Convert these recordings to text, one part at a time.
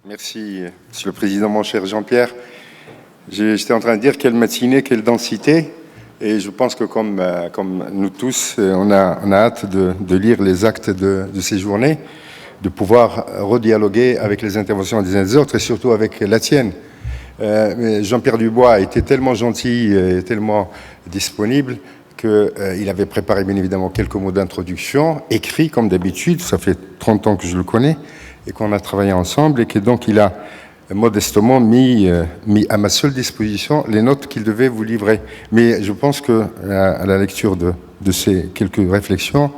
Merci, Monsieur le Président, mon cher Jean-Pierre. J'étais en train de dire quelle matinée, quelle densité. Et je pense que comme nous tous, on a hâte de lire les actes de ces journées, de pouvoir redialoguer avec les interventions des uns et des autres, et surtout avec la tienne. Jean-Pierre Dubois a été tellement gentil et tellement disponible qu'il avait préparé bien évidemment quelques mots d'introduction, écrits comme d'habitude, ça fait 30 ans que je le connais, et qu'on a travaillé ensemble, et que donc il a modestement mis à ma seule disposition les notes qu'il devait vous livrer. Mais je pense qu'à la lecture de ces quelques réflexions,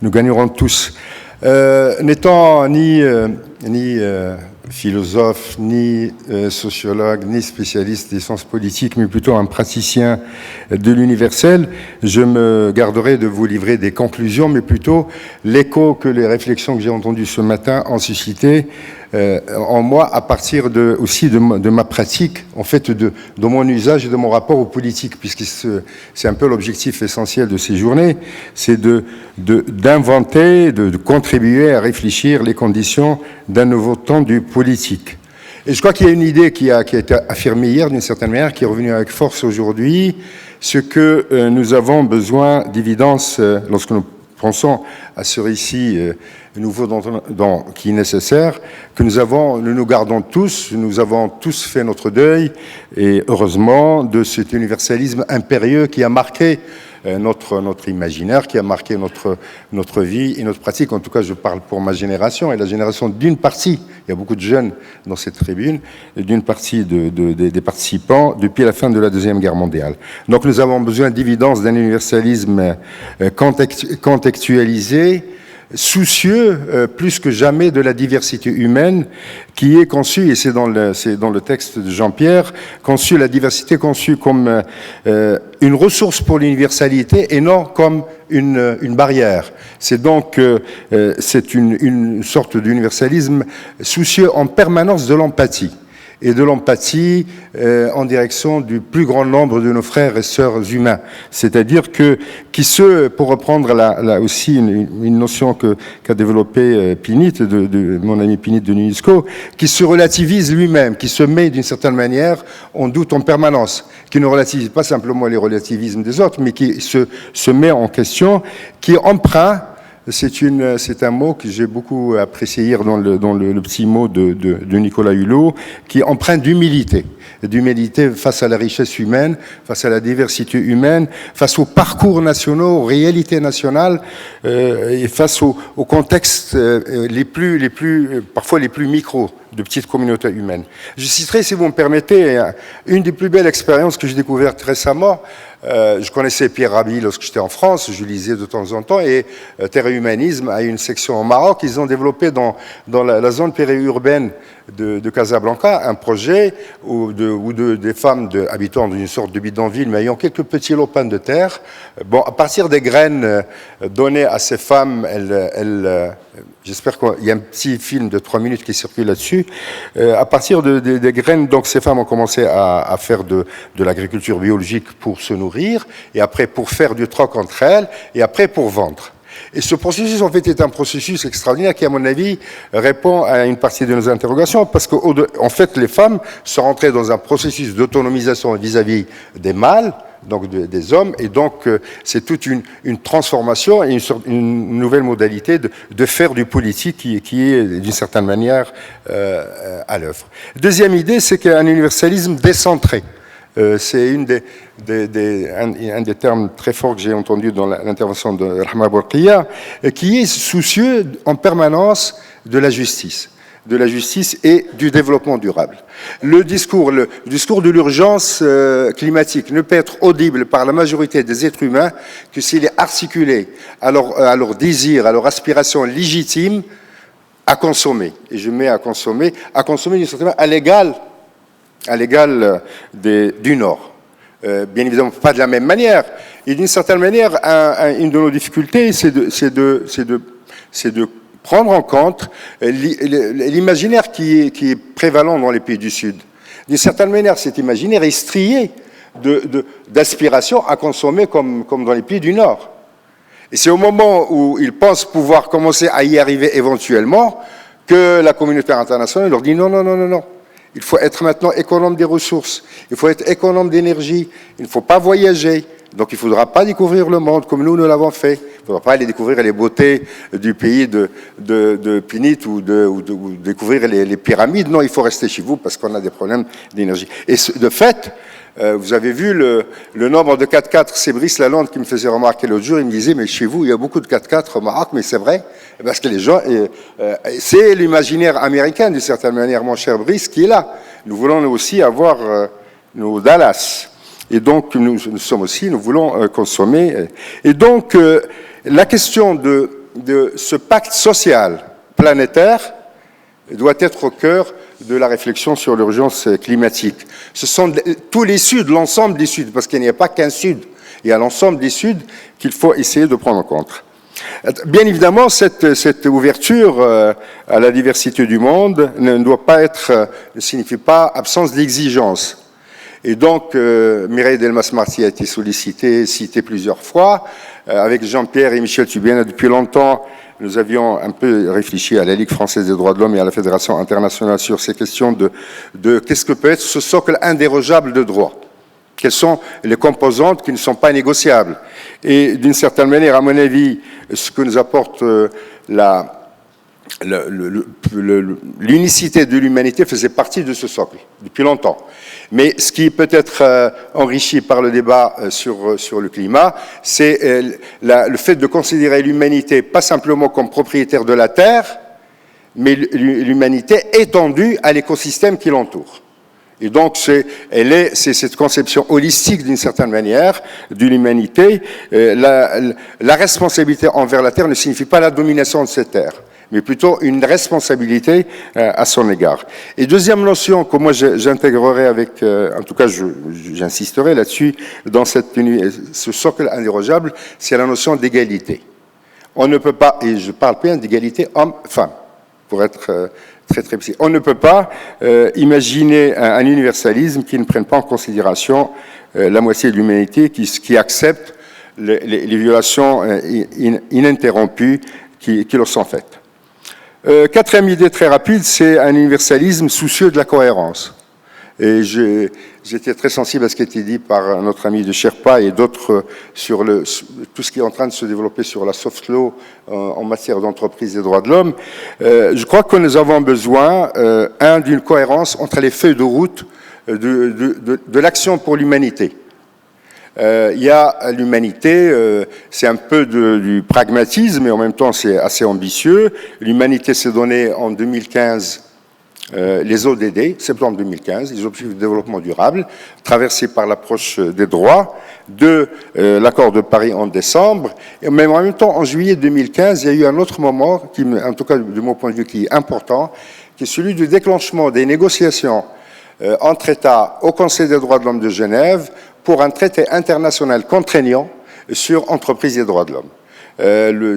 nous gagnerons tous. N'étant ni philosophe, ni sociologue, ni spécialiste des sciences politiques, mais plutôt un praticien de l'universel, je me garderai de vous livrer des conclusions, mais plutôt l'écho que les réflexions que j'ai entendues ce matin ont suscité en moi à partir aussi de ma pratique, en fait, de mon usage et de mon rapport aux politiques, puisque c'est un peu l'objectif essentiel de ces journées, c'est d'inventer, de contribuer à réfléchir les conditions d'un nouveau temps du politique. Et je crois qu'il y a une idée qui a été affirmée hier d'une certaine manière, qui est revenue avec force aujourd'hui, ce que nous avons besoin d'évidence lorsque nous pensons à ce récit nouveau qui est nécessaire, que nous gardons tous, nous avons tous fait notre deuil, et heureusement, de cet universalisme impérieux qui a marqué notre imaginaire, qui a marqué notre vie et notre pratique. En tout cas, je parle pour ma génération et la génération d'une partie, il y a beaucoup de jeunes dans cette tribune, d'une partie des participants depuis la fin de la Deuxième Guerre mondiale. Donc nous avons besoin d'évidence d'un universalisme contextualisé, soucieux plus que jamais de la diversité humaine qui est conçue, et c'est dans le texte de Jean-Pierre, la diversité conçue comme une ressource pour l'universalité et non comme une barrière. C'est donc c'est une sorte d'universalisme soucieux en permanence de l'empathie. Et de l'empathie en direction du plus grand nombre de nos frères et sœurs humains. C'est-à-dire pour reprendre aussi une notion qu'a développée Pinit, de mon ami Pinit de l'UNESCO, qui se relativise lui-même, qui se met d'une certaine manière en doute en permanence, qui ne relativise pas simplement les relativismes des autres, mais qui se met en question, qui emprunte. C'est un mot que j'ai beaucoup apprécié hier dans le petit mot de Nicolas Hulot, qui emprunte d'humilité face à la richesse humaine, face à la diversité humaine, face aux parcours nationaux, aux réalités nationales, et face aux contextes parfois les plus micros de petites communautés humaines. Je citerai, si vous me permettez, une des plus belles expériences que j'ai découvertes récemment. Je connaissais Pierre Rabhi lorsque j'étais en France, je lisais de temps en temps, et Terre et Humanisme a une section au Maroc. Ils ont développé dans la zone périurbaine de Casablanca un projet où des femmes habitant dans une sorte de bidonville, mais ayant quelques petits lopins de terre, à partir des graines données à ces femmes, j'espère qu'il y a un petit film de 3 minutes qui circule là-dessus. À partir des graines, donc ces femmes ont commencé à faire de l'agriculture biologique pour se nourrir, et après pour faire du troc entre elles, et après pour vendre. Et ce processus, en fait, est un processus extraordinaire qui, à mon avis, répond à une partie de nos interrogations, parce qu'en fait, les femmes sont rentrées dans un processus d'autonomisation vis-à-vis des mâles, donc des hommes, et donc c'est toute une transformation et une nouvelle modalité de faire du politique qui est d'une certaine manière à l'œuvre. Deuxième idée, c'est qu'un universalisme décentré. C'est un des termes très forts que j'ai entendu dans l'intervention de Rahma Bourqiya, qui est soucieux en permanence de la justice et du développement durable. Le discours de l'urgence climatique ne peut être audible par la majorité des êtres humains que s'il est articulé à leur désir, à leur aspiration légitime à consommer. Et je mets à consommer d'une certaine manière à l'égal du Nord. Bien évidemment, pas de la même manière. Et d'une certaine manière, une de nos difficultés, c'est de prendre en compte l'imaginaire qui est prévalent dans les pays du Sud. D'une certaine manière, cet imaginaire est strié d'aspiration à consommer comme dans les pays du Nord. Et c'est au moment où ils pensent pouvoir commencer à y arriver éventuellement que la communauté internationale leur dit non, non, non, non, non. Il faut être maintenant économe des ressources, il faut être économe d'énergie, il ne faut pas voyager, donc il ne faudra pas découvrir le monde comme nous l'avons fait. Il ne faudra pas aller découvrir les beautés du pays de Pinit ou découvrir les pyramides. Non, il faut rester chez vous parce qu'on a des problèmes d'énergie. Et de fait, vous avez vu le nombre de 4x4, c'est Brice Lalonde qui me faisait remarquer l'autre jour, il me disait, mais chez vous, il y a beaucoup de 4x4 au Maroc, mais c'est vrai, parce que les gens, c'est l'imaginaire américain, d'une certaine manière, mon cher Brice, qui est là. Nous voulons nous aussi avoir nos Dallas. Et donc, nous sommes aussi, nous voulons consommer. Et donc, la question de ce pacte social planétaire doit être au cœur de la réflexion sur l'urgence climatique. Ce sont tous les Suds, l'ensemble des Suds, parce qu'il n'y a pas qu'un Sud, il y a l'ensemble des Suds qu'il faut essayer de prendre en compte. Bien évidemment, cette ouverture à la diversité du monde ne signifie pas absence d'exigence. Et donc, Mireille Delmas-Marty a été citée plusieurs fois. Avec Jean-Pierre et Michel Tubiana, depuis longtemps, nous avions un peu réfléchi à la Ligue française des droits de l'homme et à la Fédération internationale sur ces questions de qu'est-ce que peut être ce socle indérogeable de droit. Quelles sont les composantes qui ne sont pas négociables. Et d'une certaine manière, à mon avis, ce que nous apporte l'unicité de l'humanité faisait partie de ce socle, depuis longtemps. Mais ce qui peut être enrichi par le débat sur le climat, c'est le fait de considérer l'humanité pas simplement comme propriétaire de la Terre, mais l'humanité étendue à l'écosystème qui l'entoure. Et donc, c'est cette conception holistique, d'une certaine manière, de l'humanité. La responsabilité envers la Terre ne signifie pas la domination de cette Terre, mais plutôt une responsabilité à son égard. Et deuxième notion que moi j'intégrerai avec, en tout cas j'insisterai là-dessus, dans ce socle indérogeable, c'est la notion d'égalité. On ne peut pas, et je parle bien d'égalité homme-femme, pour être très très précis. On ne peut pas imaginer un universalisme qui ne prenne pas en considération la moitié de l'humanité, qui accepte les violations ininterrompues qui leur sont faites. Quatrième idée très rapide, c'est un universalisme soucieux de la cohérence. Et j'étais très sensible à ce qui a été dit par notre ami de Sherpa et d'autres sur tout ce qui est en train de se développer sur la soft law en matière d'entreprise et droits de l'homme. Je crois que nous avons besoin, d'une cohérence entre les feuilles de route de l'action pour l'humanité. Il y a l'humanité, c'est un peu du pragmatisme, mais en même temps c'est assez ambitieux. L'humanité s'est donnée en 2015 les ODD, septembre 2015, les objectifs de développement durable, traversés par l'approche des droits, de l'accord de Paris en décembre, et même en même temps, en juillet 2015, il y a eu un autre moment, qui, en tout cas de mon point de vue, qui est important, qui est celui du déclenchement des négociations entre États au Conseil des droits de l'homme de Genève pour un traité international contraignant sur entreprise et droits de l'homme.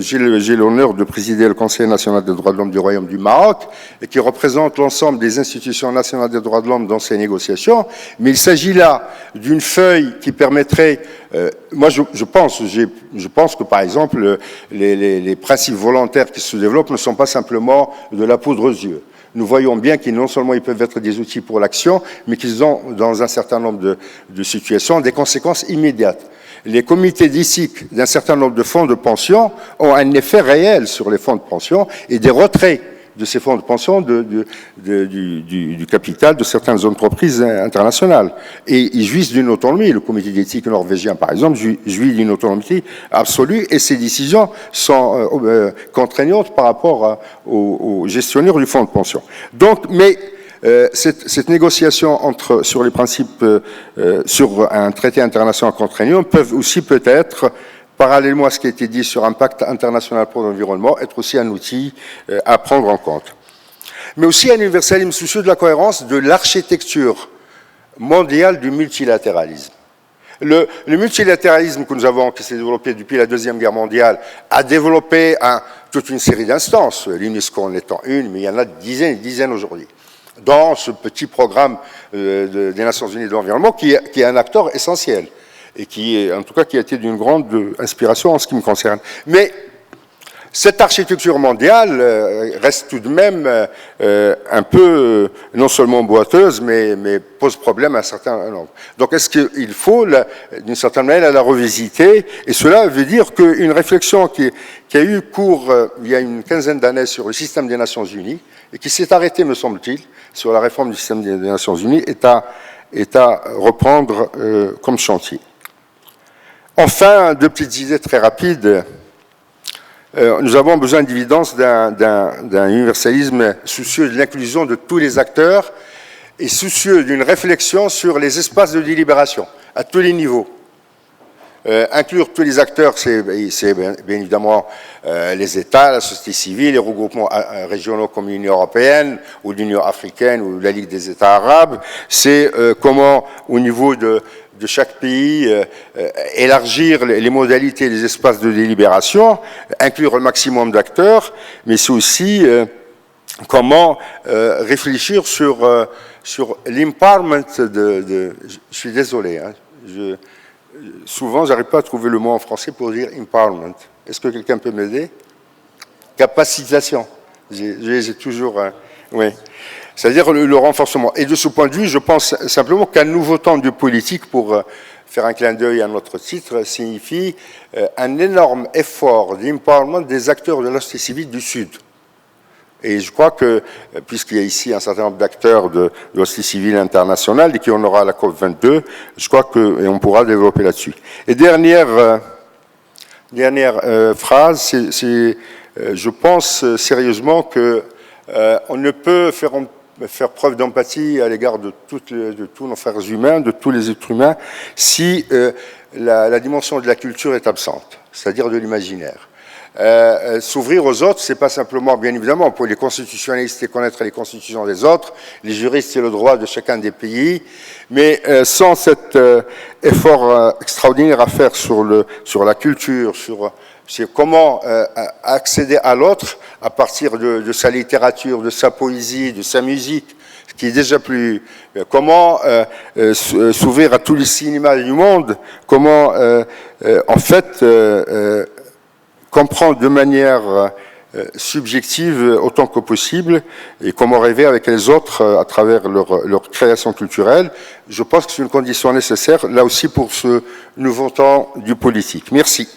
J'ai l'honneur de présider le Conseil national des droits de l'homme du Royaume du Maroc, et qui représente l'ensemble des institutions nationales des droits de l'homme dans ces négociations. Mais il s'agit là d'une feuille qui permettrait, moi je pense que par exemple les principes volontaires qui se développent ne sont pas simplement de la poudre aux yeux. Nous voyons bien qu'ils non seulement ils peuvent être des outils pour l'action, mais qu'ils ont dans un certain nombre de situations des conséquences immédiates. Les comités d'éthique d'un certain nombre de fonds de pension ont un effet réel sur les fonds de pension et des retraits de ces fonds de pension du capital de certaines entreprises internationales. Et ils jouissent d'une autonomie. Le comité d'éthique norvégien, par exemple, jouit d'une autonomie absolue et ses décisions sont contraignantes par rapport aux gestionnaires du fonds de pension. Donc, mais cette négociation sur les principes sur un traité international contraignant peuvent aussi peut-être, parallèlement à ce qui a été dit sur un pacte international pour l'environnement, être aussi un outil à prendre en compte. Mais aussi un universalisme soucieux de la cohérence de l'architecture mondiale du multilatéralisme. Le multilatéralisme qui s'est développé depuis la Deuxième Guerre mondiale a développé toute une série d'instances, l'UNESCO en étant une, mais il y en a dizaines et dizaines aujourd'hui, dans ce petit programme des Nations Unies de l'environnement qui est un acteur essentiel et qui a été d'une grande inspiration en ce qui me concerne. Mais Cette architecture mondiale reste tout de même un peu, non seulement boiteuse, mais pose problème à un certain nombre. Donc est-ce qu'il faut, d'une certaine manière, la revisiter? Et cela veut dire qu'une réflexion qui a eu cours il y a une quinzaine d'années sur le système des Nations Unies, et qui s'est arrêtée, me semble-t-il, sur la réforme du système des Nations Unies, est à reprendre comme chantier. Enfin, deux petites idées très rapides. Nous avons besoin d'évidence d'un universalisme soucieux de l'inclusion de tous les acteurs et soucieux d'une réflexion sur les espaces de délibération à tous les niveaux. Inclure tous les acteurs, c'est bien évidemment les États, la société civile, les regroupements régionaux comme l'Union européenne ou l'Union africaine ou la Ligue des États arabes. C'est comment, au niveau de chaque pays, élargir les modalités des espaces de délibération, inclure le maximum d'acteurs, mais c'est aussi comment réfléchir sur l'empowerment je suis désolé, hein, souvent, j'arrive pas à trouver le mot en français pour dire empowerment. Est-ce que quelqu'un peut m'aider? Capacitation. J'ai toujours... oui. C'est-à-dire le renforcement. Et de ce point de vue, je pense simplement qu'un nouveau temps de politique, pour faire un clin d'œil à notre titre, signifie un énorme effort d'empowerment des acteurs de la société civile du Sud. Et je crois que, puisqu'il y a ici un certain nombre d'acteurs de la société civile internationale et qu'il y en aura à la COP22, je crois qu'on pourra développer là-dessus. Et dernière phrase, je pense sérieusement que on ne peut faire preuve d'empathie à l'égard de tous nos frères humains, de tous les êtres humains, si la dimension de la culture est absente, c'est-à-dire de l'imaginaire. S'ouvrir aux autres, c'est pas simplement, bien évidemment, pour les constitutionnalistes et connaître les constitutions des autres, les juristes et le droit de chacun des pays, mais sans cet effort extraordinaire à faire sur la culture, sur comment accéder à l'autre à partir de sa littérature, de sa poésie, de sa musique, ce qui est déjà plus... comment s'ouvrir à tous les cinémas du monde, comment, en fait... comprendre de manière subjective autant que possible et comment rêver avec les autres à travers leur création culturelle. Je pense que c'est une condition nécessaire, là aussi, pour ce nouveau temps du politique. Merci.